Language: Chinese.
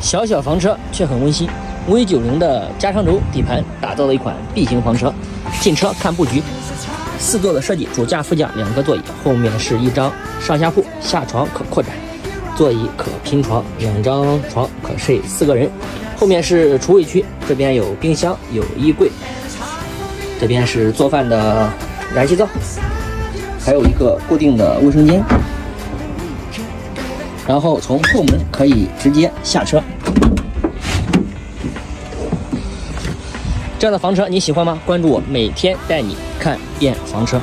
小小房车却很温馨。V90的加长轴底盘打造的一款 B 型房车，进车看布局，4座的设计，主驾副驾2个座椅，后面是一张上下铺，下床可扩展，座椅可拼床，2张床可睡4个人。后面是储物区，这边有冰箱，有衣柜，这边是做饭的燃气灶，还有一个固定的卫生间。然后从后门可以直接下车。这样的房车你喜欢吗？关注我，每天带你看遍房车。